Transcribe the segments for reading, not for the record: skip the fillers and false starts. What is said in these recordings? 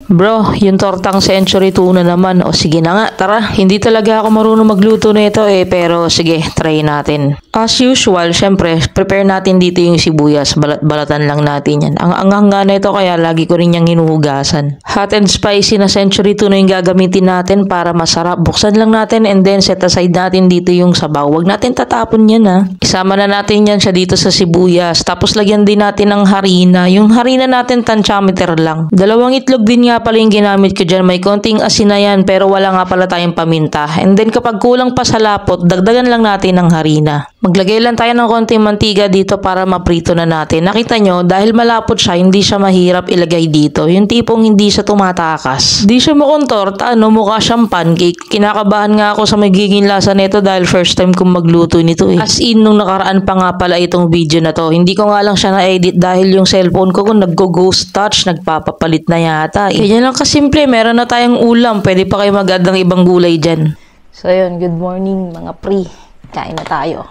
Bro, yung tortang century tuna naman. O sige na nga, tara. Hindi talaga ako marunong magluto nito pero sige, try natin. As usual, syempre, prepare natin dito yung sibuyas. Balat-balatan lang natin yan. Ang anghang nga nito kaya lagi ko rin yung hinuhugasan. Hot and spicy na century tuna yung gagamitin natin para masarap. Buksan lang natin and then set aside natin dito yung sabaw. Huwag natin tatapon yan ha. Isama na natin yan siya dito sa sibuyas. Tapos lagyan din natin ng harina. Yung harina natin tantiameter lang. Dalawang itlog din nga pala yung ginamit ko dyan. May konting asin na yan pero wala nga pala tayong paminta. And then kapag kulang pa sa lapot, dagdagan lang natin ng harina. Maglagay lang tayo ng konting mantiga dito para maprito na natin. Nakita nyo, dahil malapot siya, hindi siya mahirap ilagay dito. Yung tipong hindi siya tumatakas. Di siya mukhang torta, mukha siyang pancake. Kinakabahan nga ako sa magiging lasa nito dahil first time kong magluto nito As in, nung nakaraan pa nga pala itong video na to. Hindi ko nga lang siya na-edit dahil yung cellphone ko kung nag-ghost touch, nagpapapalit na yata Ganyan lang kasimple, meron na tayong ulam. Pwede pa kayo mag-add ng ibang gulay dyan. So yun, good morning mga pre. Kain na tayo.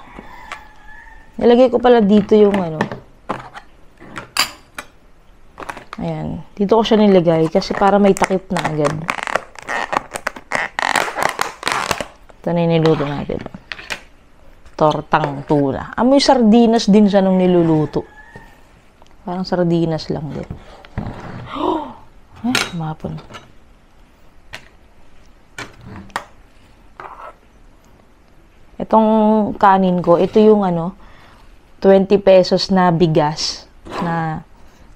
Nilagay ko pala dito yung ayan. Dito ko siya nilagay kasi para may takip na agad. Ito na yung niluto natin. Tortang tuna. Amoy sardinas din siya nung niluluto. Parang sardinas lang din. Mapon. Itong kanin ko, ito yung 20 pesos na bigas na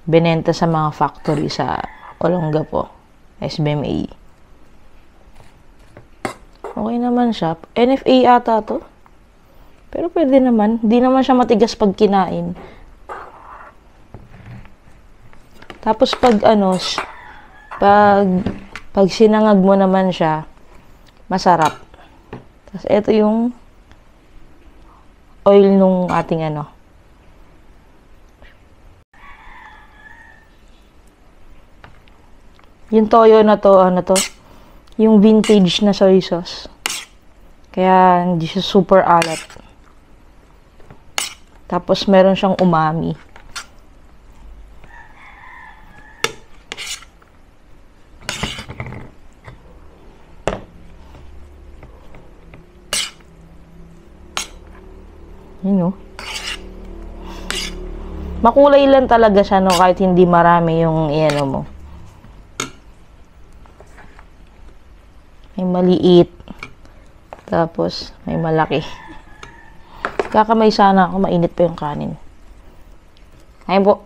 binenta sa mga factory sa Olongapo, SBMA. Okay naman siya. NFA ata to. Pero pwede naman. Hindi naman siya matigas pag kinain. Tapos pag pag sinangag mo naman siya, masarap. Tapos ito yung oil nung ating yung toyo na to, yung vintage na soy sauce. Kaya hindi siya super alat. Tapos meron siyang umami. Makulay lang talaga siya kahit hindi marami yung mo. May maliit. Tapos may malaki. Kakamay sana ako, mainit pa yung kanin. Ayun po.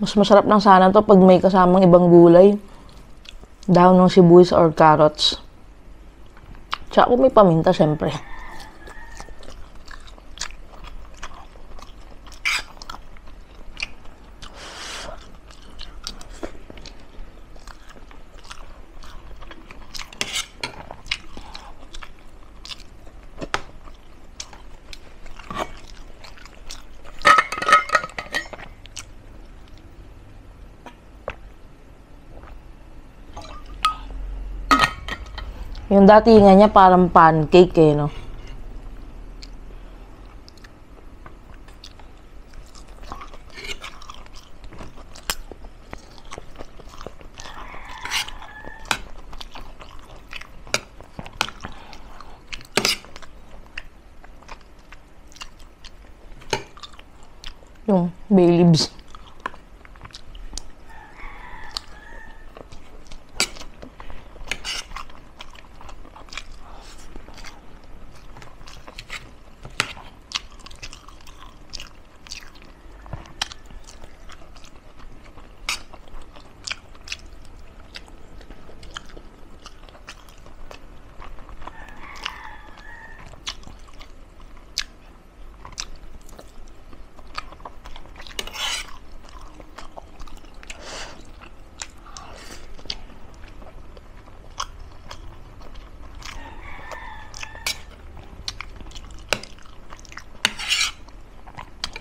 Mas masarap lang sana to pag may kasamang ibang gulay. Dahon ng sibuyas or carrots. Tsaka kung may paminta, syempre. Yung datingan niya parang pancake no? Yung bay leaves.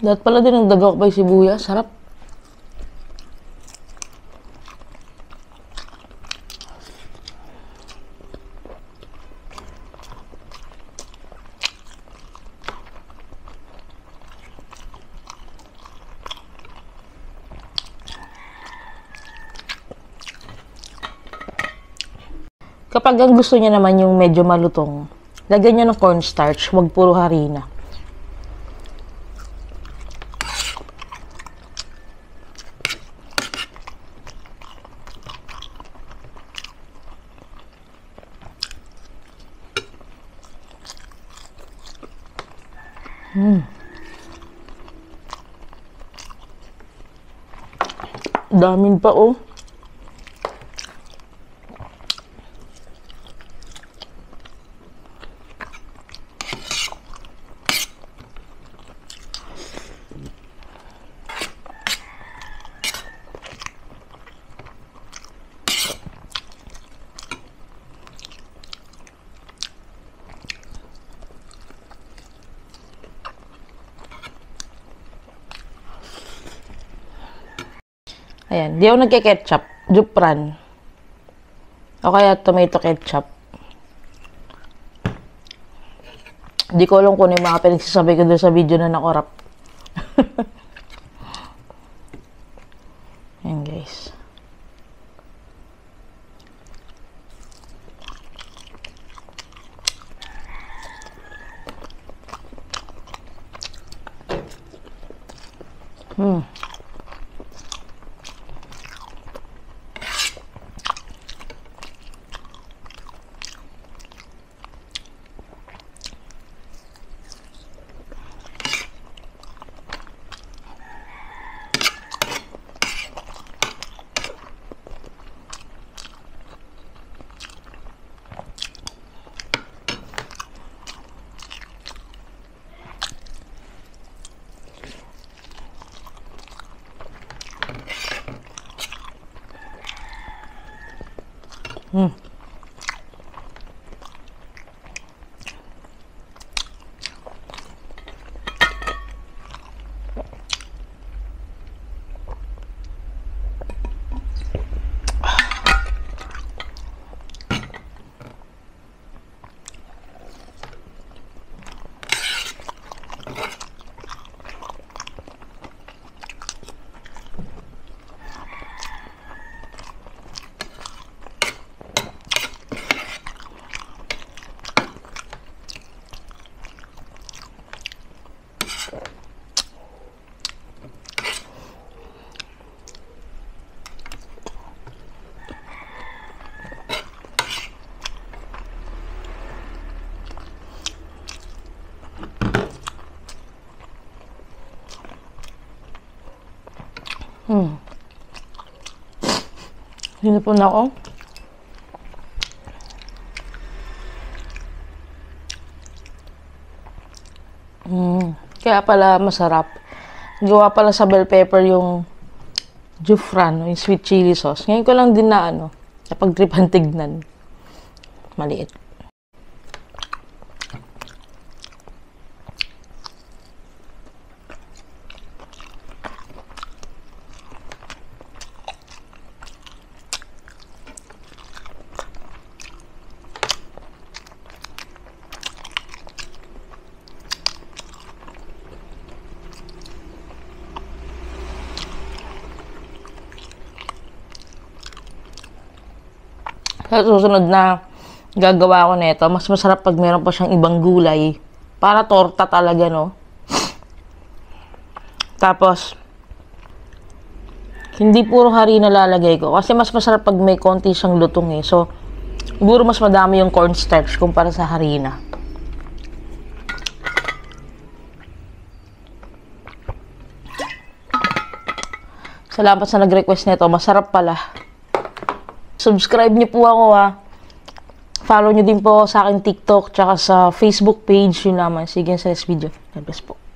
Dapat pala din ang dagok pa yung sibuyas. Sarap. Kapag ang gusto niya naman yung medyo malutong, lagyan niya ng cornstarch, huwag puro harina. Damin pa oh. Ayan, di ako nagke-ketchup, Jupran. O kaya tomato ketchup. Di ko alam kung ano yung mga pinagsasabi ko doon sa video na nakorap. Ayan guys. Hinapon na ako. Kaya pala masarap. Gawa pala sa bell pepper yung Jufran, yung sweet chili sauce. Ngayon ko lang din na napag-tripan tignan. Maliit. Sa susunod na gagawa ko nito, mas masarap pag meron pa siyang ibang gulay. Para torta talaga, no? Tapos, hindi puro harina lalagay ko. Kasi mas masarap pag may konti siyang lutong eh. So, siguro mas madami yung cornstarch kumpara sa harina. Salamat sa nag-request nito. Masarap pala. Subscribe niyo po ako Follow niyo din po sa aking TikTok tsaka sa Facebook page. Yun naman. Sige sa next video. God bless po.